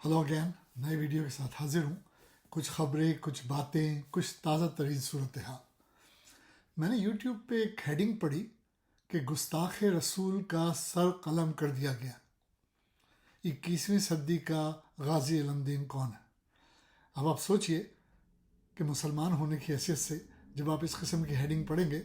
Hello again, नए video के साथ हाजिर हूँ। कुछ खबरें, कुछ बातें, कुछ ताज़ा तरीन सूरत हाल। मैंने यूट्यूब पे एक हेडिंग पढ़ी कि गुस्ताख रसूल का सर कलम कर दिया गया। 21वीं सदी का गाजी अलमदीन कौन है? अब आप सोचिए कि मुसलमान होने की हैसियत से जब आप इस किस्म की हेडिंग पढ़ेंगे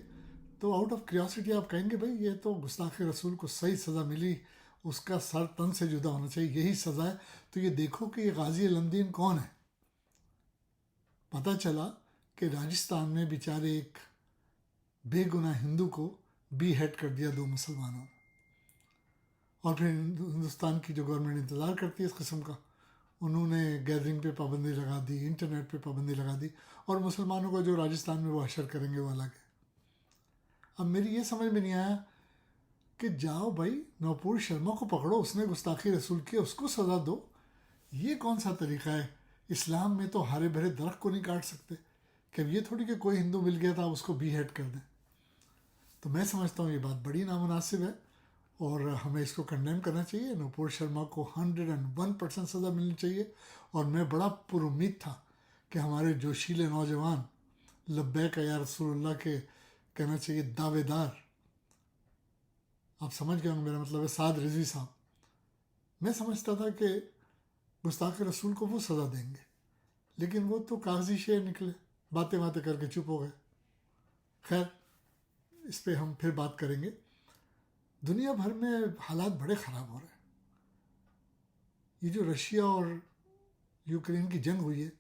तो आउट ऑफ क्यूरियोसिटी आप कहेंगे भाई ये तो गुस्ताख रसूल को सही सज़ा मिली, उसका सर तन से जुदा होना चाहिए, यही सज़ा है। तो ये देखो कि ये गाजी अलमदीन कौन है। पता चला कि राजस्थान में बेचारे एक बेगुनाह हिंदू को बी हेड कर दिया दो मुसलमानों ने। और फिर हिंदुस्तान की जो गवर्नमेंट इंतज़ार करती है इस किस्म का, उन्होंने गैदरिंग पे पाबंदी लगा दी, इंटरनेट पे पाबंदी लगा दी, और मुसलमानों को जो राजस्थान में वो हशर करेंगे वो अलग है। अब मेरी ये समझ में नहीं आया कि जाओ भाई नवपुर शर्मा को पकड़ो, उसने गुस्ताखी रसूल की, उसको सज़ा दो। ये कौन सा तरीक़ा है? इस्लाम में तो हरे भरे दरख्त को नहीं काट सकते कि अब ये थोड़ी कि कोई हिंदू मिल गया था उसको बी हेड कर दें। तो मैं समझता हूँ ये बात बड़ी नामुनासिब है और हमें इसको कंडेम करना चाहिए। नूपुर शर्मा को 101% सज़ा मिलनी चाहिए। और मैं बड़ा पुरुम्मीद था कि हमारे जोशीले नौजवान लब्बैक या रसूलुल्लाह के कहना चाहिए दावेदार, आप समझ गए होंगे मेरा मतलब है, साद रिजवी साहब, मैं समझता था कि गुस्ताख रसूल को वो सज़ा देंगे, लेकिन वो तो कागजी शेर निकले, बातें बातें करके चुप हो गए। खैर, इस पर हम फिर बात करेंगे। दुनिया भर में हालात बड़े ख़राब हो रहे हैं। ये जो रशिया और यूक्रेन की जंग हुई है,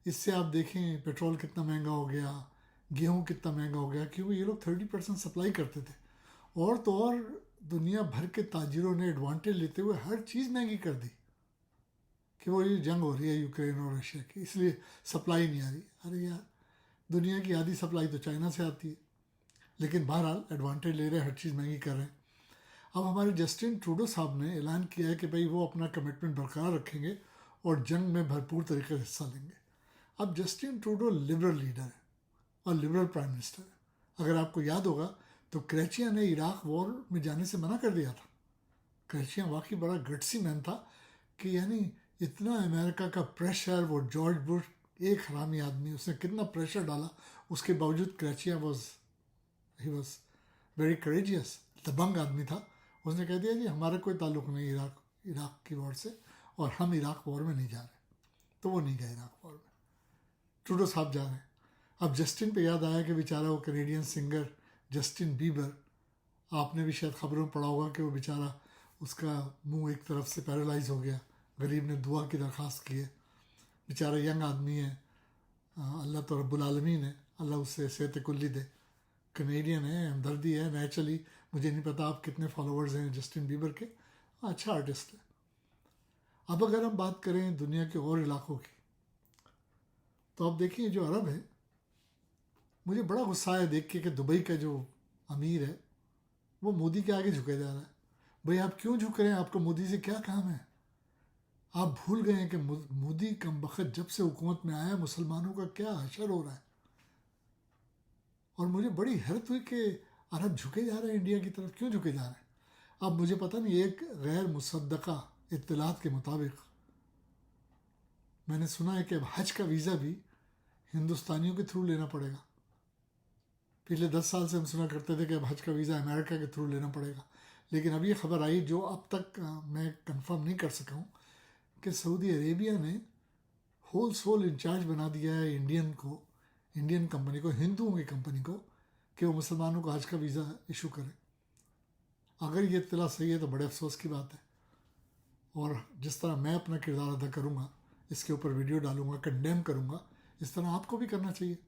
इससे आप देखें पेट्रोल कितना महंगा हो गया, गेहूँ कितना महंगा हो गया, क्योंकि ये लोग 30% सप्लाई करते थे। और तो और दुनिया भर के ताजिरों ने एडवांटेज लेते हुए हर चीज़ महंगी कर दी कि वो ये जंग हो रही है यूक्रेन और रशिया की, इसलिए सप्लाई नहीं आ रही। अरे यार, दुनिया की आधी सप्लाई तो चाइना से आती है। लेकिन बहरहाल एडवांटेज ले रहे हैं, हर चीज़ महंगी कर रहे हैं। अब हमारे जस्टिन ट्रूडो साहब ने ऐलान किया है कि भाई वो अपना कमिटमेंट बरकरार रखेंगे और जंग में भरपूर तरीके से हिस्सा लेंगे। अब जस्टिन ट्रूडो लिबरल लीडर है और लिबरल प्राइम मिनिस्टर है। अगर आपको याद होगा तो क्रेचिया ने इराक वॉर में जाने से मना कर दिया था। क्रेचिया वाकई बड़ा गट्सी मैन था कि यानी इतना अमेरिका का प्रेशर, वो जॉर्ज बुश एक हरामी आदमी, उसने कितना प्रेशर डाला, उसके बावजूद क्रेचिया ही वॉज वेरी करेजियस, दबंग आदमी था। उसने कह दिया जी हमारा कोई ताल्लुक़ नहीं इराक की वॉर से, और हम इराक वॉर में नहीं जा रहे। तो वो नहीं गए इराक वॉर में, ट्रूडो साहब जा रहे हैं। अब जस्टिन पे याद आया कि बेचारा वो कैनेडियन सिंगर जस्टिन बीबर, आपने भी शायद खबरों में पढ़ा होगा कि वो बेचारा, उसका मुंह एक तरफ से पैरालाइज हो गया, गरीब ने दुआ की दरख्वास्त की है। बेचारा यंग आदमी है, अल्लाह तो रब्बुल आलमीन है, अल्लाह उससे सेहत कुल्ली दे। कनेडियन है, हमदर्दी है नेचुरली। मुझे नहीं पता आप कितने फॉलोअर्स हैं जस्टिन बीबर के, अच्छा आर्टिस्ट है। अब अगर हम बात करें दुनिया के और इलाकों की, तो आप देखिए जो अरब है, मुझे बड़ा गुस्सा है देख के कि दुबई का जो अमीर है वो मोदी के आगे झुके जा रहा है। भाई आप क्यों झुक रहे हैं? आपको मोदी से क्या काम है? आप भूल गए हैं कि मोदी कम बखत जब से हुकूमत में आया मुसलमानों का क्या हशर हो रहा है। और मुझे बड़ी हैरत हुई कि अरब झुके जा रहे हैं इंडिया की तरफ। क्यों झुके जा रहे हैं? अब मुझे पता नहीं, एक गैर मुसद्दक़ा इत्तलात के मुताबिक मैंने सुना है कि अब हज का वीज़ा भी हिंदुस्तानियों के थ्रू लेना पड़ेगा। पिछले 10 साल से हम सुना करते थे कि अब हज का वीज़ा अमेरिका के थ्रू लेना पड़ेगा, लेकिन अब ये खबर आई जो अब तक मैं कंफर्म नहीं कर सका हूँ कि सऊदी अरेबिया ने होल सोल इंचार्ज बना दिया है इंडियन कंपनी को, हिंदुओं की कंपनी को, कि वो मुसलमानों को हज का वीज़ा इशू करे। अगर ये इत्तला सही है तो बड़े अफसोस की बात है। और जिस तरह मैं अपना किरदार अदा करूँगा, इसके ऊपर वीडियो डालूँगा, कंडेम करूँगा, इस तरह आपको भी करना चाहिए।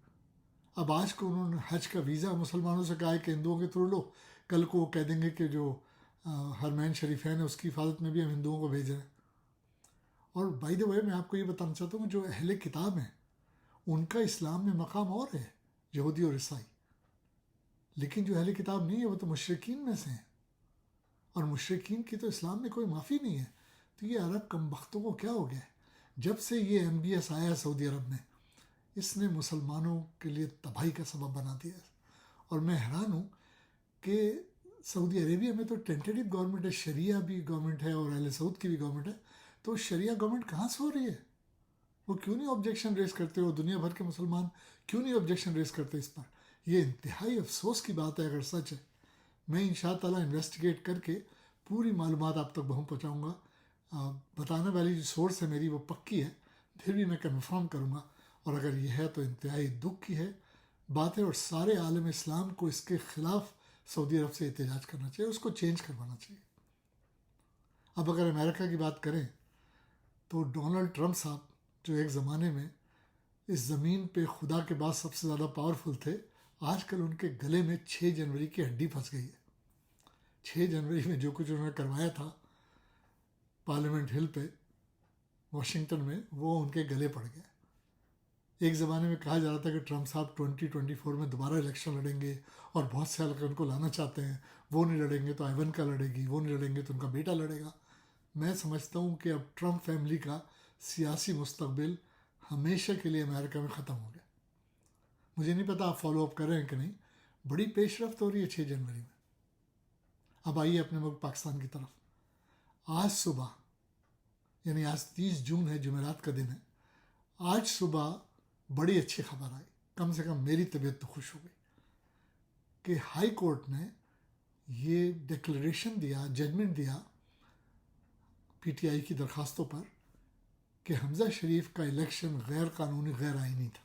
अब आज को उन्होंने हज का वीज़ा मुसलमानों से कहा है कि हिंदुओं के थ्रू लो, कल को वो कह देंगे कि जो हरमैन शरीफैन है उसकी हिफाजत में भी हम हिंदुओं को भेज रहे हैं। और बाय द वे मैं आपको ये बताना चाहता हूँ, जो अहले किताब हैं उनका इस्लाम में मकाम और है, यहूदी और ईसाई। लेकिन जो अहले किताब नहीं है वो तो मुशरिकीन में से हैं, और मुशरिकीन की तो इस्लाम में कोई माफ़ी नहीं है। तो ये अरब कमबख्तों को क्या हो गया है? जब से ये MBS आया सऊदी अरब में, इसने मुसलमानों के लिए तबाही का सबब बना दिया है। और मैं हैरान हूँ कि सऊदी अरेबिया में तो टेंटेटिव गवर्नमेंट है, शरिया भी गवर्नमेंट है और अहले सऊद की भी गवर्नमेंट है, تو شریعہ گورنمنٹ کہاں سے ہو رہی ہے؟ وہ کیوں نہیں آبجیکشن ریز کرتے؟ ہو دنیا بھر کے مسلمان کیوں نہیں آبجیکشن ریز کرتے اس پر؟ یہ انتہائی افسوس کی بات ہے اگر سچ ہے. میں ان شاء تعالیٰ انویسٹیگیٹ کر کے پوری معلومات آپ تک پہنچاؤں گا. بتانے والی جو سورس ہے میری وہ پکی ہے، پھر بھی میں کنفرم کروں گا. اور اگر یہ ہے تو انتہائی دکھ کی ہے بات ہے، اور سارے عالم اسلام کو اس کے خلاف سعودی عرب سے احتجاج کرنا چاہیے، اس کو چینج کروانا چاہیے. اب اگر امریکہ کی بات کریں تو ڈونلڈ ٹرمپ صاحب جو ایک زمانے میں اس زمین پہ خدا کے بعد سب سے زیادہ پاورفل تھے، آج کل ان کے گلے میں 6 جنوری کی ہڈی پھنس گئی ہے. 6 جنوری میں جو کچھ انہوں نے کروایا تھا پارلیمنٹ ہل پہ واشنگٹن میں، وہ ان کے گلے پڑ گئے. ایک زمانے میں کہا جا رہا تھا کہ ٹرمپ صاحب 2024 میں دوبارہ الیکشن لڑیں گے، اور بہت سے حلقے ان کو لانا چاہتے ہیں. وہ نہیں لڑیں گے تو ایونکا لڑے گی، وہ نہیں لڑیں گے تو ان کا بیٹا لڑے گا. میں سمجھتا ہوں کہ اب ٹرمپ فیملی کا سیاسی مستقبل ہمیشہ کے لیے امریکہ میں ختم ہو گیا. مجھے نہیں پتا آپ فالو اپ کر رہے ہیں کہ نہیں. بڑی پیش رفت ہو رہی ہے 6 جنوری میں. اب آئیے اپنے ملک پاکستان کی طرف. آج صبح، یعنی آج 30 جون ہے، جمعرات کا دن ہے، آج صبح بڑی اچھی خبر آئی، کم سے کم میری طبیعت تو خوش ہو گئی، کہ ہائی کورٹ نے یہ ڈکلریشن دیا، ججمنٹ دیا پی ٹی آئی کی درخواستوں پر کہ حمزہ شریف کا الیکشن غیر قانونی، غیر آئینی تھا.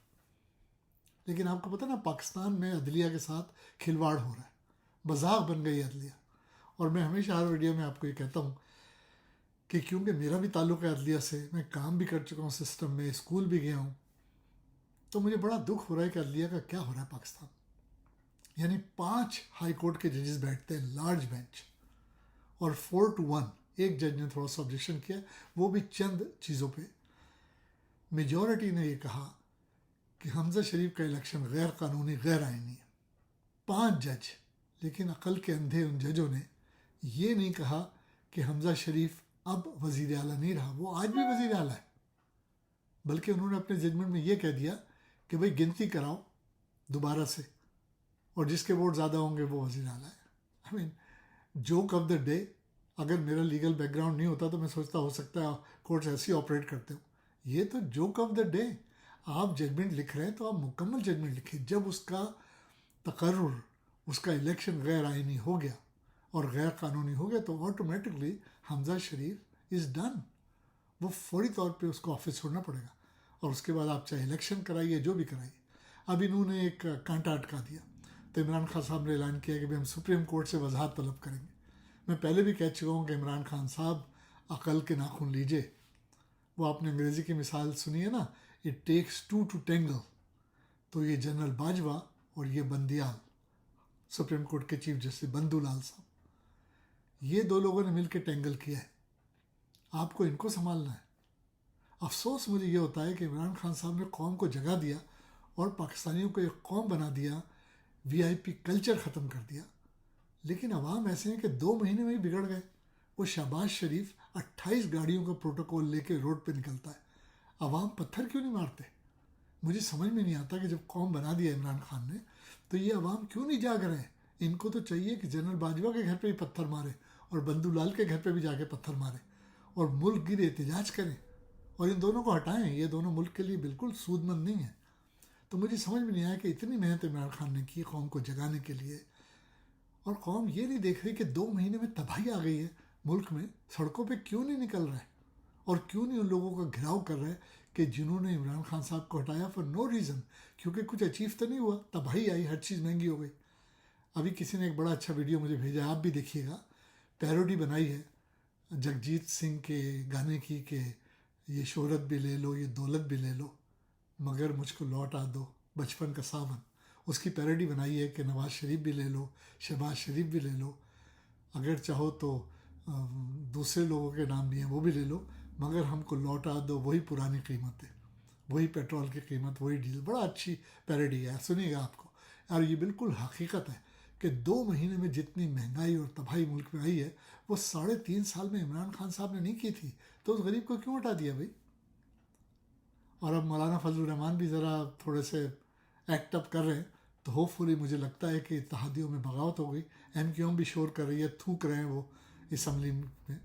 لیکن آپ کو پتہ نا پاکستان میں عدلیہ کے ساتھ کھلواڑ ہو رہا ہے، مذاق بن گئی عدلیہ. اور میں ہمیشہ ہر ویڈیو میں آپ کو یہ کہتا ہوں کہ کیونکہ میرا بھی تعلق ہے عدلیہ سے، میں کام بھی کر چکا ہوں سسٹم میں، اسکول بھی گیا ہوں، تو مجھے بڑا دکھ ہو رہا ہے کہ عدلیہ کا کیا ہو رہا ہے پاکستان. یعنی 5 ہائی کورٹ کے ججز بیٹھتے ہیں، لارج بینچ، اور 4-1 ایک جج نے تھوڑا سا آبجیکشن کیا، وہ بھی چند چیزوں پہ. میجورٹی نے یہ کہا کہ حمزہ شریف کا الیکشن غیر قانونی، غیر آئینی ہے. 5 جج. لیکن عقل کے اندھے ان ججوں نے یہ نہیں کہا کہ حمزہ شریف اب وزیر اعلیٰ نہیں رہا، وہ آج بھی وزیر اعلیٰ ہے. بلکہ انہوں نے اپنے ججمنٹ میں یہ کہہ دیا کہ بھئی گنتی کراؤ دوبارہ سے، اور جس کے ووٹ زیادہ ہوں گے وہ وزیر اعلیٰ ہے. آئی مین جوک آف دا ڈے. اگر میرا لیگل بیک گراؤنڈ نہیں ہوتا تو میں سوچتا ہو سکتا ہے کورٹس ایسی آپریٹ کرتے ہوں. یہ تو جوک آف دا ڈے. آپ ججمنٹ لکھ رہے ہیں تو آپ مکمل ججمنٹ لکھیں. جب اس کا تقرر، اس کا الیکشن غیر آئینی ہو گیا اور غیر قانونی ہو گیا، تو automatically Hamza Sharif is done. وہ فوری طور پہ اس کو آفس چھوڑنا پڑے گا، اور اس کے بعد آپ چاہے الیکشن کرائیے، جو بھی کرائیے. اب انہوں نے ایک کانٹا اٹکا دیا، تو عمران خان صاحب نے اعلان کیا کہ ہم سپریم کورٹ سے وضاحت طلب کریں گے. میں پہلے بھی کہہ چکا ہوں کہ عمران خان صاحب عقل کے ناخن لیجئے. وہ آپ نے انگریزی کی مثال سنی ہے نا، اٹ ٹیکس 2 to tangle. تو یہ جنرل باجوہ اور یہ بندیال، سپریم کورٹ کے چیف جسٹس بندو لال صاحب، یہ 2 لوگوں نے مل کے ٹینگل کیا ہے. آپ کو ان کو سنبھالنا ہے. افسوس مجھے یہ ہوتا ہے کہ عمران خان صاحب نے قوم کو جگہ دیا اور پاکستانیوں کو ایک قوم بنا دیا، وی آئی پی کلچر ختم کر دیا. لیکن عوام ایسے ہیں کہ 2 مہینے میں ہی بگڑ گئے. وہ شہباز شریف 28 گاڑیوں کا پروٹوکول لے کے روڈ پہ نکلتا ہے. عوام پتھر کیوں نہیں مارتے؟ مجھے سمجھ میں نہیں آتا کہ جب قوم بنا دیا عمران خان نے تو یہ عوام کیوں نہیں جاگ رہے ہیں؟ ان کو تو چاہیے کہ جنرل باجوہ کے گھر پہ بھی پتھر مارے، اور بندو لال کے گھر پہ بھی جا کے پتھر مارے، اور ملک گیر احتجاج کریں، اور ان دونوں کو ہٹائیں. یہ دونوں ملک کے لیے بالکل سود مند نہیں ہیں. تو مجھے سمجھ میں نہیں آیا کہ اتنی محنت عمران خان نے کی قوم کو جگانے کے لیے، اور قوم یہ نہیں دیکھ رہی کہ 2 مہینے میں تباہی آ گئی ہے ملک میں. سڑکوں پہ کیوں نہیں نکل رہے، اور کیوں نہیں ان لوگوں کا گھراؤ کر رہے کہ جنہوں نے عمران خان صاحب کو ہٹایا فار نو ریزن، کیونکہ کچھ اچیو تو نہیں ہوا، تباہی آئی، ہر چیز مہنگی ہو گئی. ابھی کسی نے ایک بڑا اچھا ویڈیو مجھے بھیجا، آپ بھی دیکھیے گا. پیروڈی بنائی ہے جگجیت سنگھ کے گانے کی کہ یہ شہرت بھی لے لو، یہ دولت بھی لے لو، مگر مجھ کو لوٹا دو بچپن کا ساون. اس کی پیروڈی بنائی ہے کہ نواز شریف بھی لے لو، شہباز شریف بھی لے لو، اگر چاہو تو دوسرے لوگوں کے نام بھی ہیں وہ بھی لے لو، مگر ہم کو لوٹا دو وہی پرانی قیمت ہے، وہی پیٹرول کی قیمت، وہی ڈیزل. بڑا اچھی پیروڈی ہے، سنیے گا آپ کو. اور یہ بالکل حقیقت ہے کہ 2 مہینے میں جتنی مہنگائی اور تباہی ملک میں آئی ہے وہ 3.5 سال میں عمران خان صاحب نے نہیں کی تھی. تو اس غریب کو کیوں ہٹا دیا بھائی؟ اور اب مولانا فضل الرحمان بھی ذرا تھوڑے سے ایکٹ اپ کر رہے ہیں، تو ہوپ فلی مجھے لگتا ہے کہ اتحادیوں میں بغاوت ہو گئی. ایم کیو ایم بھی شور کر رہی ہے، تھوک رہے ہیں وہ اسمبلی میں.